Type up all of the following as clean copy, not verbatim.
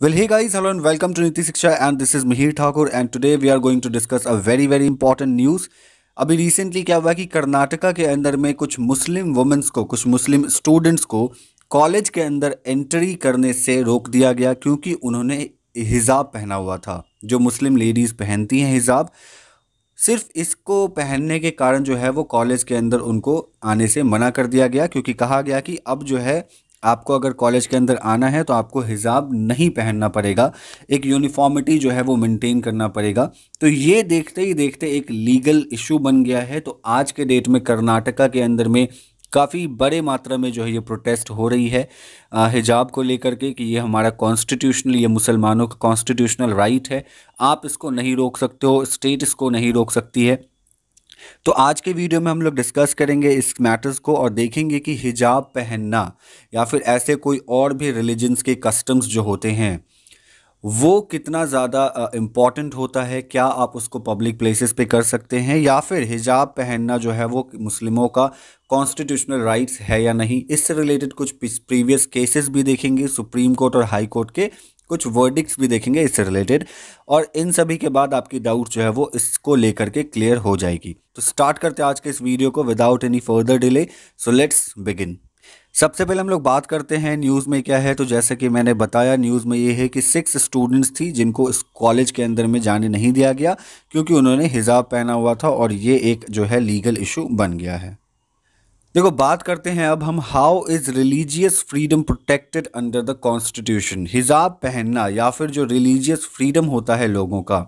Well, hey guys, hello and welcome to Niti Shiksha, and this is Mihir Thakur, and today we are going to discuss a very important news. अभी recently क्या हुआ कि कर्नाटका के अंदर में कुछ मुस्लिम women's को, कुछ मुस्लिम स्टूडेंट्स को कॉलेज के अंदर एंट्री करने से रोक दिया गया क्योंकि उन्होंने हिजाब पहना हुआ था। जो मुस्लिम लेडीज़ पहनती हैं हिजाब, सिर्फ इसको पहनने के कारण जो है वो कॉलेज के अंदर उनको आने से मना कर दिया गया, क्योंकि कहा गया कि अब जो है आपको अगर कॉलेज के अंदर आना है तो आपको हिजाब नहीं पहनना पड़ेगा, एक यूनिफॉर्मिटी जो है वो मेंटेन करना पड़ेगा। तो ये देखते ही देखते एक लीगल इशू बन गया है। तो आज के डेट में कर्नाटका के अंदर में काफ़ी बड़े मात्रा में जो है ये प्रोटेस्ट हो रही है हिजाब को लेकर के कि ये हमारा कॉन्स्टिट्यूशनल, ये मुसलमानों का कॉन्स्टिट्यूशनल राइट है, आप इसको नहीं रोक सकते हो, स्टेट इसको नहीं रोक सकती है। तो आज के वीडियो में हम लोग डिस्कस करेंगे इस मैटर्स को और देखेंगे कि हिजाब पहनना या फिर ऐसे कोई और भी रिलीजन्स के कस्टम्स जो होते हैं वो कितना ज़्यादा इम्पॉर्टेंट होता है, क्या आप उसको पब्लिक प्लेसेस पे कर सकते हैं, या फिर हिजाब पहनना जो है वो मुस्लिमों का कॉन्स्टिट्यूशनल राइट्स है या नहीं। इससे रिलेटेड कुछ प्रीवियस केसेस भी देखेंगे, सुप्रीम कोर्ट और हाई कोर्ट के कुछ वर्डिक्ट्स भी देखेंगे इससे रिलेटेड, और इन सभी के बाद आपकी डाउट जो है वो इसको लेकर के क्लियर हो जाएगी। तो स्टार्ट करते हैं आज के इस वीडियो को without any further delay. So let's begin. सबसे पहले हम लोग बात करते हैं न्यूज़ में क्या है। तो जैसे कि मैंने बताया, न्यूज़ में ये है कि 6 स्टूडेंट्स थी जिनको इस कॉलेज के अंदर में जाने नहीं दिया गया क्योंकि उन्होंने हिजाब पहना हुआ था, और ये एक जो है लीगल इशू बन गया है। देखो, बात करते हैं अब हम, how is religious freedom protected under the constitution. हिजाब पहनना या फिर जो रिलीजियस फ्रीडम होता है लोगों का,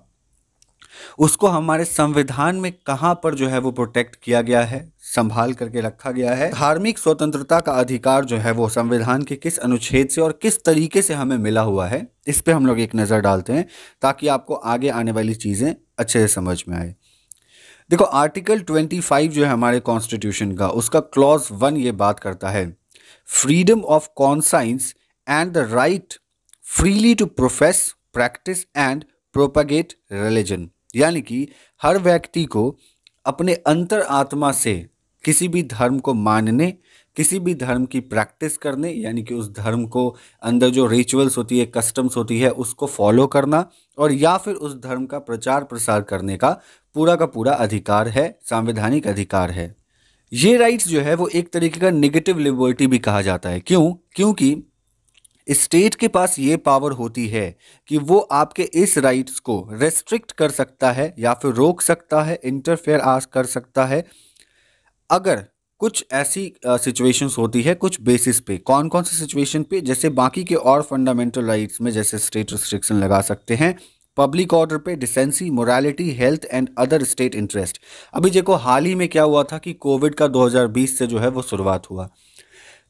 उसको हमारे संविधान में कहाँ पर जो है वो प्रोटेक्ट किया गया है, संभाल करके रखा गया है। धार्मिक स्वतंत्रता का अधिकार जो है वो संविधान के किस अनुच्छेद से और किस तरीके से हमें मिला हुआ है, इस पे हम लोग एक नज़र डालते हैं ताकि आपको आगे आने वाली चीज़ें अच्छे से समझ में आए। देखो, आर्टिकल 25 जो है हमारे कॉन्स्टिट्यूशन का, उसका क्लॉज 1 ये बात करता है, freedom of conscience and the right freely to profess, practice and propagate religion. यानी कि हर व्यक्ति को अपने अंतर आत्मा से किसी भी धर्म को मानने, किसी भी धर्म की प्रैक्टिस करने, यानी कि उस धर्म को अंदर जो रिचुअल्स होती है, कस्टम्स होती है, उसको फॉलो करना, और या फिर उस धर्म का प्रचार प्रसार करने का पूरा अधिकार है, संवैधानिक अधिकार है। ये राइट्स जो है वो एक तरीके का नेगेटिव लिबर्टी भी कहा जाता है। क्यों? क्योंकि स्टेट के पास ये पावर होती है कि वो आपके इस राइट्स को रेस्ट्रिक्ट कर सकता है या फिर रोक सकता है, इंटरफेयर आज कर सकता है, अगर कुछ ऐसी सिचुएशंस होती है कुछ बेसिस पे। कौन कौन सी सिचुएशन पे? जैसे बाकी के और फंडामेंटल राइट्स में जैसे स्टेट रिस्ट्रिक्शन लगा सकते हैं, पब्लिक ऑर्डर पे, decency, morality, health and other state interest. अभी देखो, हाल ही में क्या हुआ था कि कोविड का 2020 से जो है वो शुरुआत हुआ,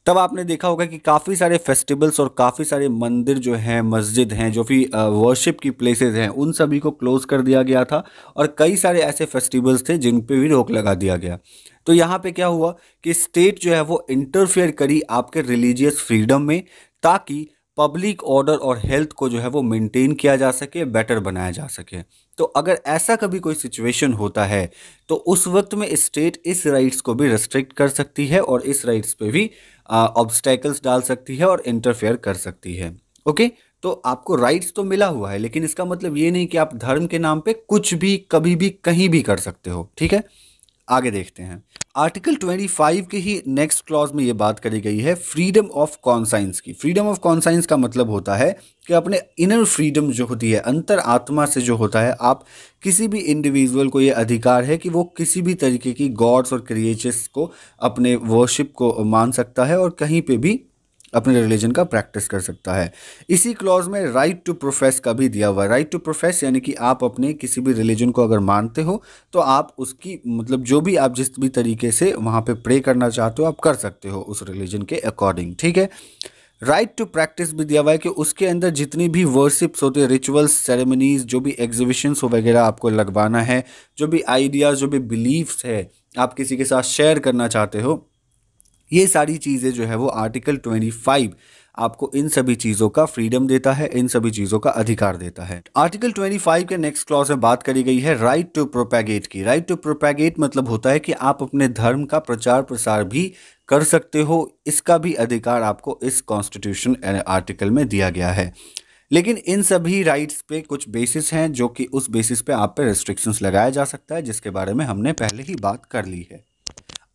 तब आपने देखा होगा कि काफ़ी सारे फेस्टिवल्स और काफ़ी सारे मंदिर जो हैं, मस्जिद हैं, जो भी वर्शिप की प्लेसेस हैं, उन सभी को क्लोज़ कर दिया गया था, और कई सारे ऐसे फेस्टिवल्स थे जिन पे भी रोक लगा दिया गया। तो यहाँ पे क्या हुआ कि स्टेट जो है वो इंटरफेयर करी आपके रिलीजियस फ्रीडम में, ताकि पब्लिक ऑर्डर और हेल्थ को जो है वो मेंटेन किया जा सके, बेटर बनाया जा सके। तो अगर ऐसा कभी कोई सिचुएशन होता है तो उस वक्त में स्टेट इस राइट्स को भी रेस्ट्रिक्ट कर सकती है और इस राइट्स पे भी ऑब्स्टेकल्स डाल सकती है और इंटरफेयर कर सकती है। ओके, तो आपको राइट्स तो मिला हुआ है, लेकिन इसका मतलब ये नहीं कि आप धर्म के नाम पे कुछ भी कभी भी कहीं भी कर सकते हो। ठीक है, आगे देखते हैं। आर्टिकल 25 के ही नेक्स्ट क्लॉज में ये बात करी गई है फ्रीडम ऑफ कॉन्साइंस की। फ्रीडम ऑफ कॉन्साइंस का मतलब होता है कि अपने इनर फ्रीडम जो होती है, अंतर आत्मा से जो होता है, आप किसी भी इंडिविजुअल को ये अधिकार है कि वो किसी भी तरीके की गॉड्स और क्रिएचर्स को, अपने वर्शिप को मान सकता है और कहीं पे भी अपने रिलीजन का प्रैक्टिस कर सकता है। इसी क्लॉज में राइट टू प्रोफेस का भी दिया हुआ है। राइट टू प्रोफेस यानी कि आप अपने किसी भी रिलीजन को अगर मानते हो तो आप उसकी, मतलब जो भी आप जिस भी तरीके से वहाँ पे प्रे करना चाहते हो आप कर सकते हो उस रिलीजन के अकॉर्डिंग। ठीक है, राइट टू प्रैक्टिस भी दिया हुआ है कि उसके अंदर जितनी भी वर्शिप्स होते हैं, रिचुअल्स, सेरेमनीज, जो भी एग्जीबिशंस हो वगैरह आपको लगवाना है, जो भी आइडियाज़, जो भी बिलीव्स है आप किसी के साथ शेयर करना चाहते हो, ये सारी चीज़ें जो है वो आर्टिकल 25 आपको इन सभी चीज़ों का फ्रीडम देता है, इन सभी चीज़ों का अधिकार देता है। आर्टिकल 25 के नेक्स्ट क्लॉज में बात करी गई है राइट टू प्रोपैगेट की। राइट टू प्रोपैगेट मतलब होता है कि आप अपने धर्म का प्रचार प्रसार भी कर सकते हो, इसका भी अधिकार आपको इस कॉन्स्टिट्यूशन आर्टिकल में दिया गया है। लेकिन इन सभी राइट्स पे कुछ बेसिस हैं जो कि उस बेसिस पे आप पे रेस्ट्रिक्शंस लगाया जा सकता है, जिसके बारे में हमने पहले ही बात कर ली है।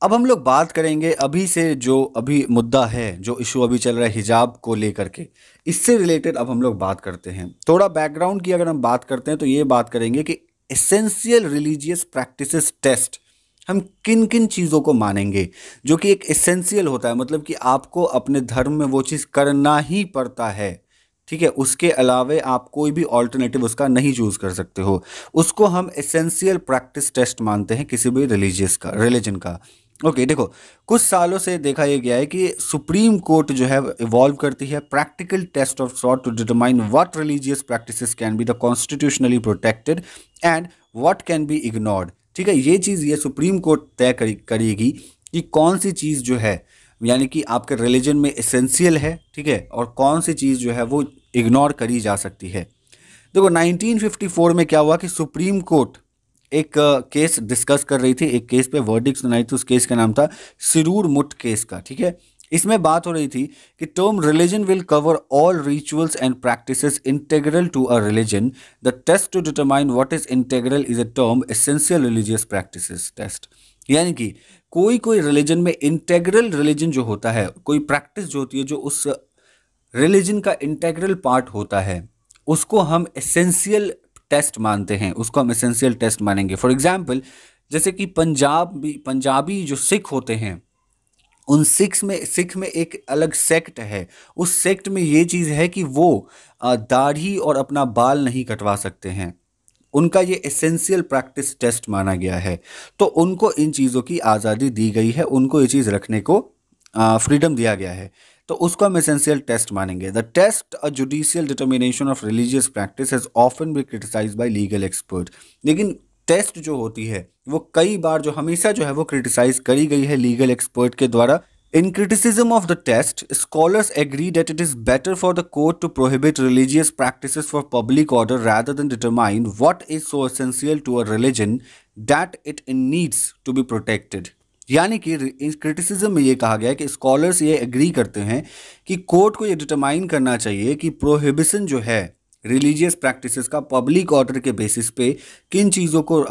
अब हम लोग बात करेंगे अभी से जो अभी मुद्दा है, जो इशू अभी चल रहा है हिजाब को लेकर के, इससे रिलेटेड अब हम लोग बात करते हैं। थोड़ा बैकग्राउंड की अगर हम बात करते हैं तो ये बात करेंगे कि एसेंशियल रिलीजियस प्रैक्टिसेस टेस्ट हम किन किन चीज़ों को मानेंगे जो कि एक एसेंशियल होता है, मतलब कि आपको अपने धर्म में वो चीज़ करना ही पड़ता है, ठीक है, उसके अलावे आप कोई भी ऑल्टरनेटिव उसका नहीं चूज कर सकते हो, उसको हम एसेंशियल प्रैक्टिस टेस्ट मानते हैं किसी भी रिलीजन का। ओके, देखो, कुछ सालों से देखा यह गया है कि सुप्रीम कोर्ट जो है इवॉल्व करती है practical test of sort to determine what religious practices can be the constitutionally protected and what can be ignored. ठीक है, ये चीज़ ये सुप्रीम कोर्ट तय करेगी कि कौन सी चीज़ जो है यानी कि आपके रिलीजन में एसेंशियल है, ठीक है, और कौन सी चीज़ जो है वो इग्नोर करी जा सकती है। देखो 1954 में क्या हुआ कि सुप्रीम कोर्ट एक केस डिस्कस कर रही थी, एक केस पे वर्डिक्ट सुनाई थी। उस केस का नाम था सिरूर मुट केस का, ठीक है। इसमें बात हो रही थी कि term religion will cover all rituals and practices integral to a religion. The test to determine what is integral is a term essential religious practices test. यानी कि कोई कोई रिलीजन में इंटेग्रल रिलीजन जो होता है, कोई प्रैक्टिस जो होती है जो उस रिलीजन का इंटेग्रल पार्ट होता है, उसको हम एसेंशियल टेस्ट मानते हैं, उसको हम एसेंशियल टेस्ट मानेंगे। फॉर एग्जाम्पल, जैसे कि पंजाबी जो सिख होते हैं, उन सिख में एक अलग सेक्ट है। उस सेक्ट में ये चीज़ है कि वो दाढ़ी और अपना बाल नहीं कटवा सकते हैं। उनका ये एसेंशियल प्रैक्टिस टेस्ट माना गया है, तो उनको इन चीज़ों की आज़ादी दी गई है, उनको ये चीज़ रखने को फ्रीडम दिया गया है, तो उसको हम एसेंशियल टेस्ट मानेंगे। The test a judicial determination of religious practice has often been criticised by legal expert. लेकिन टेस्ट जो होती है वो कई बार जो हमेशा जो है वो क्रिटिसाइज करी गई है लीगल एक्सपर्ट के द्वारा। In criticism of the test, scholars agree that it is better for the court to prohibit religious practices for public order rather than determine what is so essential to a religion that it needs to be protected। यानी कि इस criticism में ये कहा गया है कि scholars ये एग्री करते हैं कि कोर्ट को ये डिटरमाइन करना चाहिए कि प्रोहिबिशन जो है रिलीजियस प्रैक्टिसेस का पब्लिक ऑर्डर के बेसिस पे किन चीज़ों को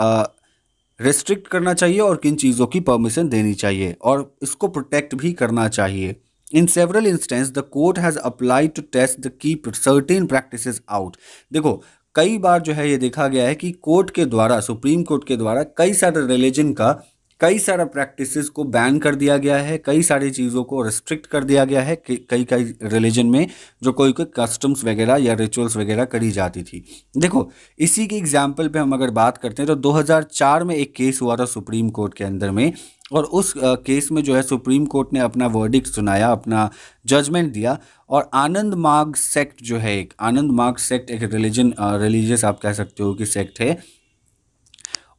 रेस्ट्रिक्ट करना चाहिए और किन चीज़ों की परमिशन देनी चाहिए, और इसको प्रोटेक्ट भी करना चाहिए। In several instance the court has applied to test the keep certain practices out. देखो, कई बार जो है ये देखा गया है कि कोर्ट के द्वारा, सुप्रीम कोर्ट के द्वारा कई सारे रिलीजन का कई सारा प्रैक्टिसेस को बैन कर दिया गया है, कई सारी चीज़ों को रिस्ट्रिक्ट कर दिया गया है कई कई रिलीजन में, जो कोई कोई कस्टम्स वगैरह या रिचुअल्स वगैरह करी जाती थी। देखो, इसी के एग्जाम्पल पे हम अगर बात करते हैं तो 2004 में एक केस हुआ था सुप्रीम कोर्ट के अंदर में, और उस केस में जो है सुप्रीम कोर्ट ने अपना वर्डिक्ट सुनाया, अपना जजमेंट दिया, और आनंद मार्ग सेक्ट जो है, एक आनंद मार्ग सेक्ट एक रिलीजियस आप कह सकते हो कि सेक्ट है,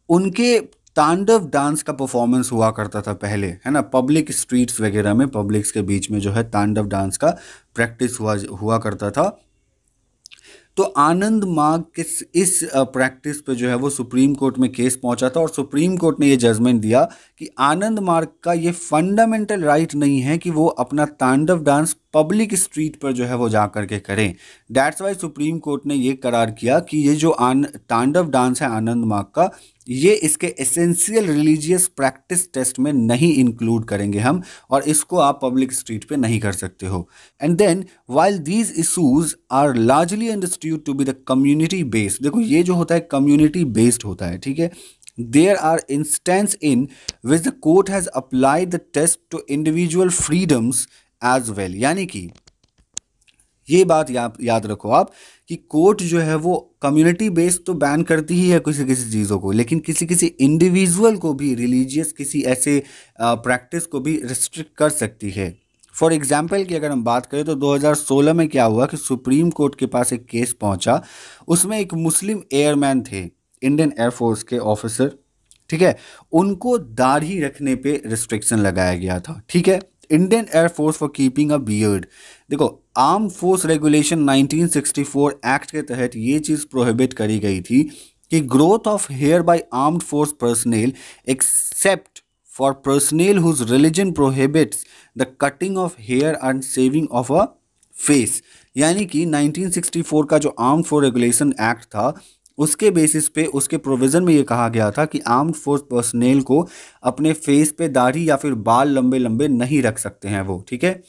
उनके तांडव डांस का परफॉर्मेंस हुआ करता था पहले, है ना, पब्लिक स्ट्रीट्स वगैरह में, पब्लिक्स के बीच में जो है तांडव डांस का प्रैक्टिस हुआ करता था। तो आनंद मार्ग के इस प्रैक्टिस पे जो है वो सुप्रीम कोर्ट में केस पहुंचा था, और सुप्रीम कोर्ट ने ये जजमेंट दिया कि आनंद मार्ग का ये फंडामेंटल राइट नहीं है कि वो अपना तांडव डांस पब्लिक स्ट्रीट पर जो है वो जा करके करें। दैट्स वाई सुप्रीम कोर्ट ने ये करार किया कि ये जो तांडव डांस है आनंद मार्ग का, ये इसके एसेंशियल रिलीजियस प्रैक्टिस टेस्ट में नहीं इंक्लूड करेंगे हम, और इसको आप पब्लिक स्ट्रीट पे नहीं कर सकते हो। And then while these issues are largely understood to be the community based, देखो ये जो होता है कम्युनिटी बेस्ड होता है, ठीक है, there are instance in which the court has applied the test to individual freedoms as well. यानी कि ये बात याद रखो आप कि कोर्ट जो है वो कम्युनिटी बेस्ड तो बैन करती ही है किसी किसी चीज़ों को, लेकिन किसी किसी इंडिविजुअल को भी, रिलीजियस किसी ऐसे प्रैक्टिस को भी रिस्ट्रिक्ट कर सकती है। फॉर एग्जाम्पल की अगर हम बात करें तो 2016 में क्या हुआ कि सुप्रीम कोर्ट के पास एक केस पहुंचा, उसमें एक मुस्लिम एयरमैन थे, इंडियन एयरफोर्स के ऑफिसर, ठीक है, उनको दाढ़ी रखने पे रिस्ट्रिक्शन लगाया गया था, ठीक है, Indian air force for keeping a beard. देखो, आर्म फोर्स रेगुलेशन 1964 एक्ट के तहत ये चीज़ प्रोहिबिट करी गई थी कि growth of hair by armed force personnel except for personnel whose religion prohibits the cutting of hair and shaving of a face. यानी कि 1964 का जो आर्म्ड फोर्स रेगुलेशन एक्ट था, उसके बेसिस पे उसके प्रोविज़न में ये कहा गया था कि आर्म्ड फोर्स पर्सनेल को अपने फेस पे दाढ़ी या फिर बाल लंबे लंबे नहीं रख सकते हैं वो, ठीक है।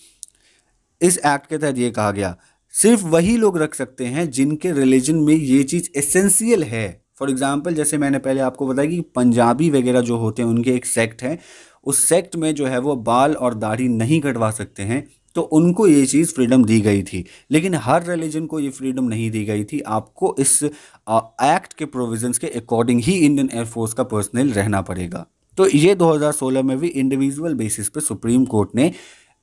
इस एक्ट के तहत ये कहा गया सिर्फ वही लोग रख सकते हैं जिनके रिलीजन में ये चीज़ एसेंशियल है। फॉर एग्जांपल जैसे मैंने पहले आपको बताया कि पंजाबी वगैरह जो होते हैं उनके एक सेक्ट है, उस सेक्ट में जो है वो बाल और दाढ़ी नहीं कटवा सकते हैं, तो उनको ये चीज़ फ्रीडम दी गई थी। लेकिन हर रिलीजन को ये फ्रीडम नहीं दी गई थी, आपको इस एक्ट के प्रोविजंस के अकॉर्डिंग ही इंडियन एयरफोर्स का पर्सनल रहना पड़ेगा। तो ये 2016 में भी इंडिविजुअल बेसिस पे सुप्रीम कोर्ट ने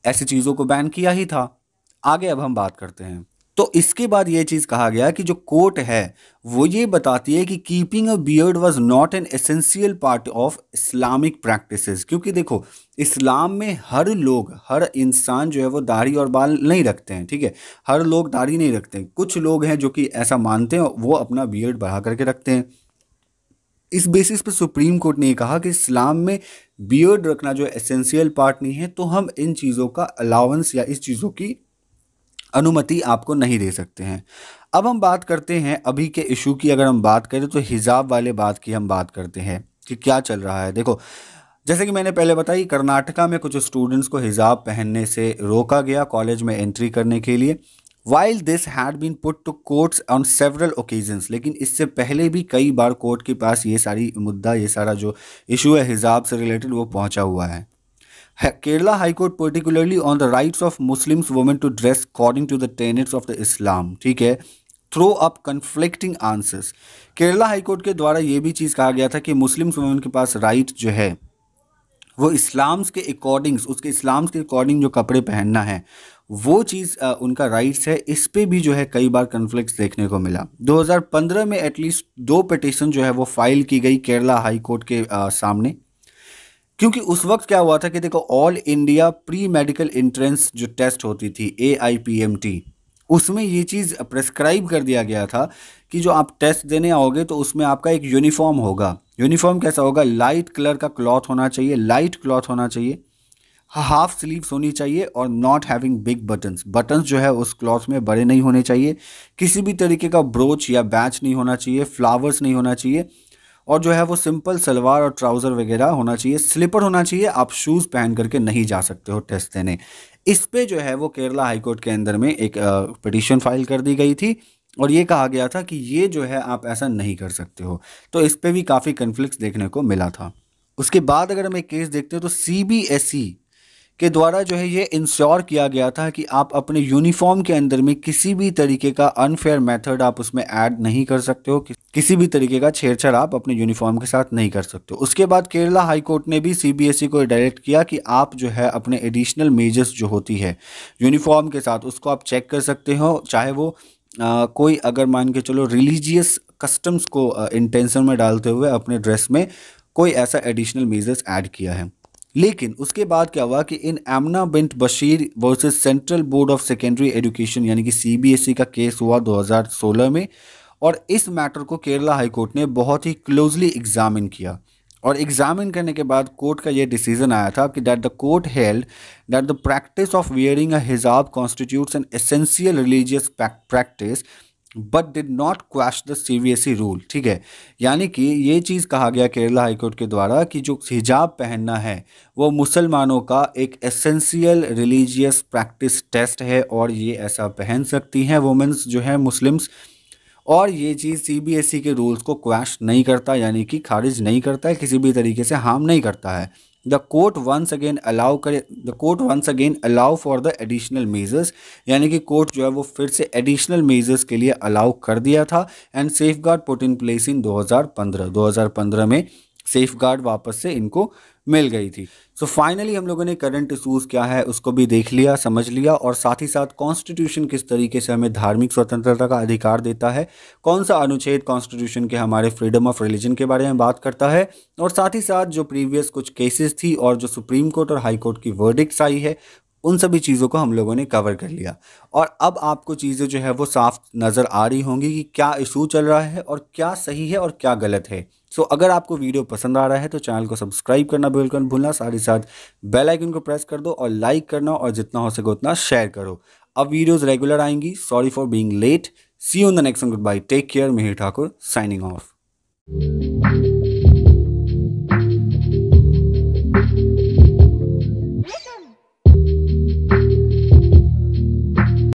ऐसी चीज़ों को बैन किया ही था। आगे अब हम बात करते हैं। तो इसके बाद ये चीज़ कहा गया कि जो कोर्ट है वो ये बताती है कि keeping a beard was not an essential part of Islamic practices. क्योंकि देखो, इस्लाम में हर लोग, हर इंसान जो है वो दाढ़ी और बाल नहीं रखते हैं, ठीक है। हर लोग दाढ़ी नहीं रखते हैं, कुछ लोग हैं जो कि ऐसा मानते हैं, वो अपना बियर्ड बढ़ा करके रखते हैं। इस बेसिस पे सुप्रीम कोर्ट ने कहा कि इस्लाम में बियर्ड रखना जो एसेंशियल पार्ट नहीं है, तो हम इन चीज़ों का अलाउंस या इस चीज़ों की अनुमति आपको नहीं दे सकते हैं। अब हम बात करते हैं अभी के इशू की। अगर हम बात करें तो हिजाब वाले बात की हम बात करते हैं कि क्या चल रहा है। देखो, जैसे कि मैंने पहले बताई, कर्नाटका में कुछ स्टूडेंट्स को हिजाब पहनने से रोका गया कॉलेज में एंट्री करने के लिए। While this had been put to courts on several occasions, लेकिन इससे पहले भी कई बार कोर्ट के पास ये सारी मुद्दा, ये सारा जो इशू है हिजाब से रिलेटेड, वो पहुंचा हुआ है। Kerala High Court particularly on the rights of Muslims women to dress according to the tenets of the Islam, ठीक है, throw up conflicting answers. Kerala high court के द्वारा ये भी चीज़ कहा गया था कि मुस्लिम वुमेन के पास राइट जो है वो इस्लाम्स के अकॉर्डिंग्स, उसके इस्लाम्स के अकॉर्डिंग जो कपड़े पहनना है वो चीज़ उनका राइट्स है। इस पे भी जो है कई बार कन्फ्लिक्ट्स देखने को मिला। 2015 में एटलीस्ट 2 पिटीशन जो है वो फाइल की गई केरला हाई कोर्ट के सामने। क्योंकि उस वक्त क्या हुआ था कि देखो, all India pre medical entrance जो टेस्ट होती थी AIPMT, उसमें ये चीज़ प्रेस्क्राइब कर दिया गया था कि जो आप टेस्ट देने आओगे तो उसमें आपका एक यूनिफॉर्म होगा। यूनिफॉर्म कैसा होगा? लाइट कलर का क्लॉथ होना चाहिए, लाइट क्लॉथ होना चाहिए, हाफ स्लीव्स होनी चाहिए और not having big buttons. Buttons जो है उस क्लॉथ में बड़े नहीं होने चाहिए, किसी भी तरीके का ब्रोच या बैच नहीं होना चाहिए, फ्लावर्स नहीं होना चाहिए, और जो है वो सिंपल सलवार और ट्राउज़र वगैरह होना चाहिए, स्लीपर होना चाहिए। आप शूज़ पहन करके नहीं जा सकते हो टेस्ट देने। इस पे जो है वो केरला हाई कोर्ट के अंदर में एक पिटीशन फाइल कर दी गई थी और ये कहा गया था कि ये जो है आप ऐसा नहीं कर सकते हो। तो इस पे भी काफ़ी कन्फ्लिक्ट्स देखने को मिला था। उसके बाद अगर हम एक केस देखते हो तो CBSE के द्वारा जो है ये इंश्योर किया गया था कि आप अपने यूनिफॉर्म के अंदर में किसी भी तरीके का अनफेयर मेथड आप उसमें ऐड नहीं कर सकते हो, किसी भी तरीके का छेड़छाड़ आप अपने यूनिफॉर्म के साथ नहीं कर सकते हो। उसके बाद केरला हाई कोर्ट ने भी CBSE को डायरेक्ट किया कि आप जो है अपने एडिशनल मेजर्स जो होती है यूनिफॉर्म के साथ, उसको आप चेक कर सकते हो, चाहे वो कोई अगर मान के चलो रिलीजियस कस्टम्स को इंटेंशन में डालते हुए अपने ड्रेस में कोई ऐसा एडिशनल मेजर्स ऐड किया है। लेकिन उसके बाद क्या हुआ कि in Amna Bint Basheer versus Central Board of Secondary Education यानी कि CBSE का केस हुआ 2016 में, और इस मैटर को केरला हाई कोर्ट ने बहुत ही क्लोजली एग्जामिन किया। और एग्जामिन करने के बाद कोर्ट का ये डिसीजन आया था कि that the court held that the practice of wearing a hijab constitutes an essential religious practice but did not quash the CBSE rule. ठीक है, यानी कि ये चीज़ कहा गया केरला हाईकोर्ट के द्वारा कि जो हिजाब पहनना है वो मुसलमानों का एक एसेंशियल रिलीजियस प्रैक्टिस टेस्ट है और ये ऐसा पहन सकती हैं वुमेंस जो है मुस्लिम्स, और ये चीज़ CBSE के रूल्स को क्वैश नहीं करता, यानी कि खारिज नहीं करता है, किसी भी तरीके से हार्म नहीं करता है। The court once again allow for the additional measures, यानी कि कोर्ट जो है वो फिर से एडिशनल मेजर्स के लिए अलाउ कर दिया था। And safe guard put in place in 2015 में सेफ गार्ड वापस से इनको मिल गई थी। सो फाइनली हम लोगों ने करंट इशूज़ क्या है उसको भी देख लिया, समझ लिया, और साथ ही साथ कॉन्स्टिट्यूशन किस तरीके से हमें धार्मिक स्वतंत्रता का अधिकार देता है, कौन सा अनुच्छेद कॉन्स्टिट्यूशन के हमारे फ्रीडम ऑफ रिलीजन के बारे में बात करता है, और साथ ही साथ जो प्रीवियस कुछ केसेस थी और जो सुप्रीम कोर्ट और हाई कोर्ट की वर्डिक्ट्स आई है, उन सभी चीज़ों को हम लोगों ने कवर कर लिया। और अब आपको चीज़ें जो है वो साफ नज़र आ रही होंगी कि क्या इशू चल रहा है और क्या सही है और क्या गलत है। सो अगर आपको वीडियो पसंद आ रहा है तो चैनल को सब्सक्राइब करना बिल्कुल भूलना, साथ ही साथ बेल आइकन को प्रेस कर दो और लाइक करना, और जितना हो सके उतना शेयर करो। अब वीडियोस रेगुलर आएंगी. Sorry for being late. See you in the next one. Good bye. Take care. Mihir Thakur signing of.